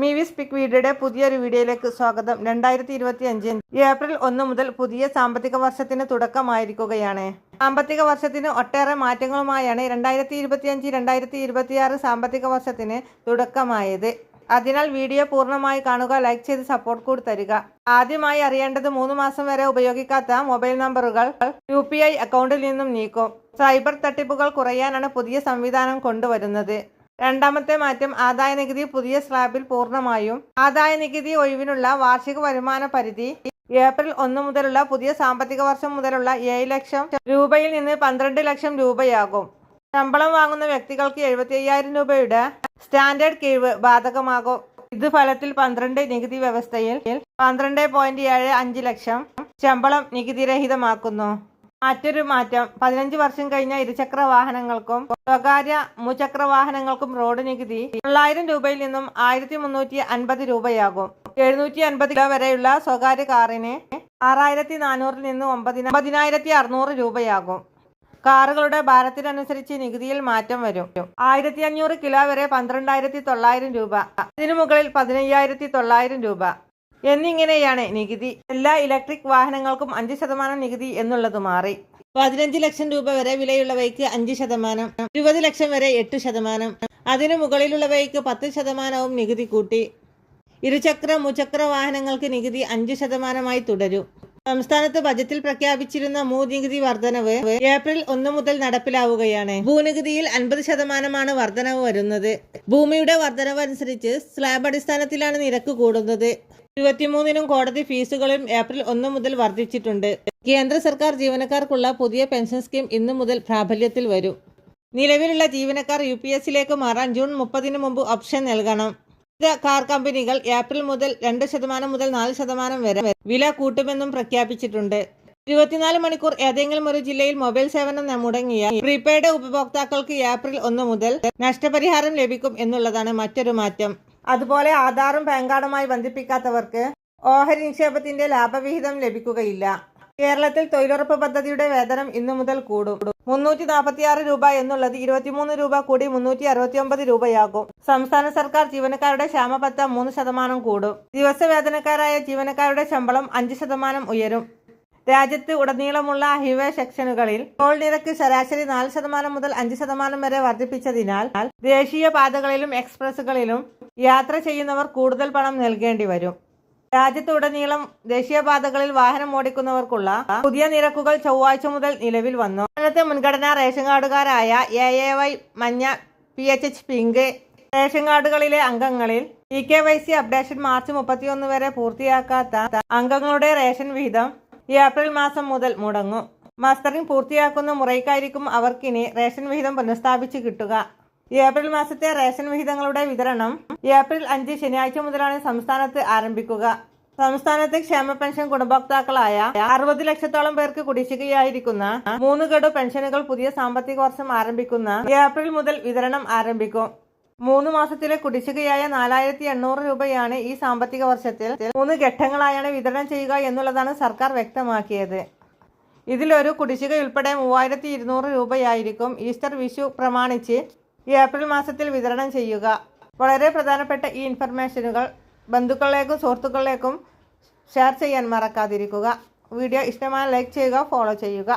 മീവിസ് pic വീഡിയോയുടെ പുതിയൊരു വീഡിയോയിലേക്ക് സ്വാഗതം. 2025 ഏപ്രിൽ 1 മുതൽ പുതിയ സാമ്പത്തിക വർഷത്തിന് തുടക്കമായിരിക്കുകയാണ്. സാമ്പത്തിക വർഷത്തിന് ഒട്ടേറെ മാറ്റങ്ങളുമായാണ് 2025-2026 സാമ്പത്തിക വർഷത്തിന് തുടക്കമായത്. അതിനാൽ വീഡിയോ പൂർണ്ണമായി കാണുക, ലൈക്ക് ചെയ്ത് സപ്പോർട്ട് കൂടി തരിക. ആദ്യമായി അറിയേണ്ടത് 3 മാസം വരെ ഉപയോഗിക്കാത്ത മൊബൈൽ നമ്പറുകൾ UPI അക്കൗണ്ടിൽ നിന്നും നീക്കും. സൈബർ തട്ടിപ്പുകൾ കുറയാനാണ് പുതിയ സംവിധാനം കൊണ്ടുവരുന്നത്. രണ്ടാമത്തെ മാറ്റം, ആദായ നികുതി പുതിയ സ്ലാബിൽ പൂർണ്ണമായും. ആദായ നികുതി ഒഴിവിനുള്ള വാർഷിക വരുമാന പരിധി ഏപ്രിൽ 1 മുതലുള്ള പുതിയ സാമ്പത്തിക വർഷം മുതലുള്ള 7 ലക്ഷം രൂപയിൽ നിന്ന് 12 ലക്ഷം രൂപയാകും. ശമ്പളം വാങ്ങുന്ന വ്യക്തികൾക്ക് 75,000 രൂപയുടെ സ്റ്റാൻഡേർഡ് കിഴിവ് ബാധകമാകും. ഇത് ഫലത്തിൽ 12 നികുതി വ്യവസ്ഥയിൽ 12.75 ലക്ഷം ശമ്പളം നികുതിരഹിതമാക്കുന്നു. മറ്റൊരു മാറ്റം, 15 വർഷം കഴിഞ്ഞ ഇരുചക്ര വാഹനങ്ങൾക്കും സ്വകാര്യ മുചക്ര വാഹനങ്ങൾക്കും റോഡ് നികുതി 900 രൂപയിൽ നിന്നും 1350 രൂപയാകും. 750 കിലോ വരെയുള്ള സ്വകാര്യ കാറിന് 6,400 നിന്ന് 9,600 രൂപയാകും. കാറുകളുടെ ഭാരത്തിനനുസരിച്ച് നികുതിയിൽ മാറ്റം വരും. 1,500 കിലോ വരെ 12,900 രൂപ, ഇതിനു മുകളിൽ 15,900 രൂപ എന്നിങ്ങനെയാണ് നികുതി. എല്ലാ ഇലക്ട്രിക് വാഹനങ്ങൾക്കും 5% നികുതി എന്നുള്ളത് മാറി. 15 ലക്ഷം രൂപ വരെ വിലയുള്ളവയ്ക്ക് 5%, 20 ലക്ഷം വരെ 8%, അതിനു മുകളിലുള്ളവയ്ക്ക് 10% നികുതി കൂട്ടി. ഇരുചക്ര മുചക്ര വാഹനങ്ങൾക്ക് നികുതി 5% തുടരും. സംസ്ഥാനത്ത് ബജറ്റിൽ പ്രഖ്യാപിച്ചിരുന്ന ഭൂനികുതി വർധനവ് ഏപ്രിൽ 1 മുതൽ നടപ്പിലാവുകയാണ്. ഭൂനികുതിയിൽ 50% വർധനവ് വരുന്നത്. ഭൂമിയുടെ വർധനവ് അനുസരിച്ച് സ്ലാബ് അടിസ്ഥാനത്തിലാണ് നിരക്ക് കൂടുന്നത്. 23-നും കോടതി ഫീസുകളും ഏപ്രിൽ 1 മുതൽ വർദ്ധിച്ചിട്ടുണ്ട്. കേന്ദ്ര സർക്കാർ ജീവനക്കാർക്കുള്ള പുതിയ പെൻഷൻ സ്കീം ഇന്നു മുതൽ പ്രാബല്യത്തിൽ വരും. നിലവിലുള്ള ജീവനക്കാർ UPSലേക്ക് മാറാൻ ജൂൺ 30-ന് മുമ്പ് ഓപ്ഷൻ നൽകണം. കാർ കമ്പനികൾ ഏപ്രിൽ മുതൽ 2% മുതൽ 4% വരെ വില കൂട്ടുമെന്നും പ്രഖ്യാപിച്ചിട്ടുണ്ട്. 24 മണിക്കൂർ ഏതെങ്കിലും ഒരു ജില്ലയിൽ മൊബൈൽ സേവനം മുടങ്ങിയ പ്രീപെയ്ഡ് ഉപഭോക്താക്കൾക്ക് ഏപ്രിൽ 1 മുതൽ നഷ്ടപരിഹാരം ലഭിക്കും എന്നുള്ളതാണ് മറ്റൊരു മാറ്റം. അതുപോലെ ആധാറും പാൻ കാർഡുമായി ബന്ധിപ്പിക്കാത്തവർക്ക് ഓഹരി നിക്ഷേപത്തിന്റെ ലാഭവിഹിതം ലഭിക്കുകയില്ല. കേരളത്തിൽ തൊഴിലുറപ്പ് പദ്ധതിയുടെ വേതനം ഇന്നു മുതൽ കൂടും. 346 രൂപ എന്നുള്ളത് 23 രൂപ കൂടി 369 രൂപയാകും. സംസ്ഥാന സർക്കാർ ജീവനക്കാരുടെ ക്ഷാമബത്ത 3% കൂടും. ദിവസവേതനക്കാരായ ജീവനക്കാരുടെ ശമ്പളം 5% ഉയരും. രാജ്യത്ത് ഉടനീളമുള്ള ഹൈവേ സെക്ഷനുകളിൽ ടോൾ നിരക്ക് ശരാശരി 4% മുതൽ 5% വരെ വർദ്ധിപ്പിച്ചതിനാൽ ദേശീയ പാതകളിലും എക്സ്പ്രസുകളിലും യാത്ര ചെയ്യുന്നവർ കൂടുതൽ പണം നൽകേണ്ടി വരും. രാജ്യത്തുടനീളം ദേശീയപാതകളിൽ വാഹനം ഓടിക്കുന്നവർക്കുള്ള പുതിയ നിരക്കുകൾ ചൊവ്വാഴ്ച മുതൽ നിലവിൽ വന്നു. സംസ്ഥാനത്തെ മുൻഗണനാ റേഷൻ കാർഡുകാരായ AAY മഞ്ഞ, PHH പിങ്ക് റേഷൻ കാർഡുകളിലെ അംഗങ്ങളിൽ EKYC അപ്ഡേഷൻ മാർച്ച് 31 വരെ പൂർത്തിയാക്കാത്ത അംഗങ്ങളുടെ റേഷൻ വിഹിതം ഏപ്രിൽ മാസം മുതൽ മുടങ്ങും. മസ്റ്ററിംഗ് പൂർത്തിയാക്കുന്ന മുറയ്ക്കായിരിക്കും അവർക്കിനി റേഷൻ വിഹിതം പുനഃസ്ഥാപിച്ച് കിട്ടുക. ഏപ്രിൽ മാസത്തെ റേഷൻ വിഹിതങ്ങളുടെ വിതരണം ഏപ്രിൽ 5 ശനിയാഴ്ച മുതലാണ് സംസ്ഥാനത്ത് ആരംഭിക്കുക. സംസ്ഥാനത്ത് ക്ഷേമ പെൻഷൻ ഗുണഭോക്താക്കളായ 60 ലക്ഷത്തോളം പേർക്ക് കുടിശ്ശികയായിരിക്കുന്ന 3 ഗഡു പെൻഷനുകൾ പുതിയ സാമ്പത്തിക വർഷം ആരംഭിക്കുന്ന ഏപ്രിൽ മുതൽ വിതരണം ആരംഭിക്കും. 3 മാസത്തിലെ കുടിശ്ശികയായ 4,800 രൂപയാണ് ഈ സാമ്പത്തിക വർഷത്തിൽ 3 ഘട്ടങ്ങളായാണ് വിതരണം ചെയ്യുക എന്നുള്ളതാണ് സർക്കാർ വ്യക്തമാക്കിയത്. ഇതിലൊരു കുടിശ്ശികയുൾപ്പെടെ 3,200 രൂപയായിരിക്കും ഈസ്റ്റർ വിഷു പ്രമാണിച്ച് ഏപ്രിൽ മാസത്തിൽ വിതരണം ചെയ്യുക. വളരെ പ്രധാനപ്പെട്ട ഈ ഇൻഫർമേഷനുകൾ ബന്ധുക്കളിലേക്കും സുഹൃത്തുക്കളിലേക്കും ഷെയർ ചെയ്യാൻ മറക്കാതിരിക്കുക. വീഡിയോ ഇഷ്ടമായ ലൈക്ക് ചെയ്യുക, ഫോളോ ചെയ്യുക.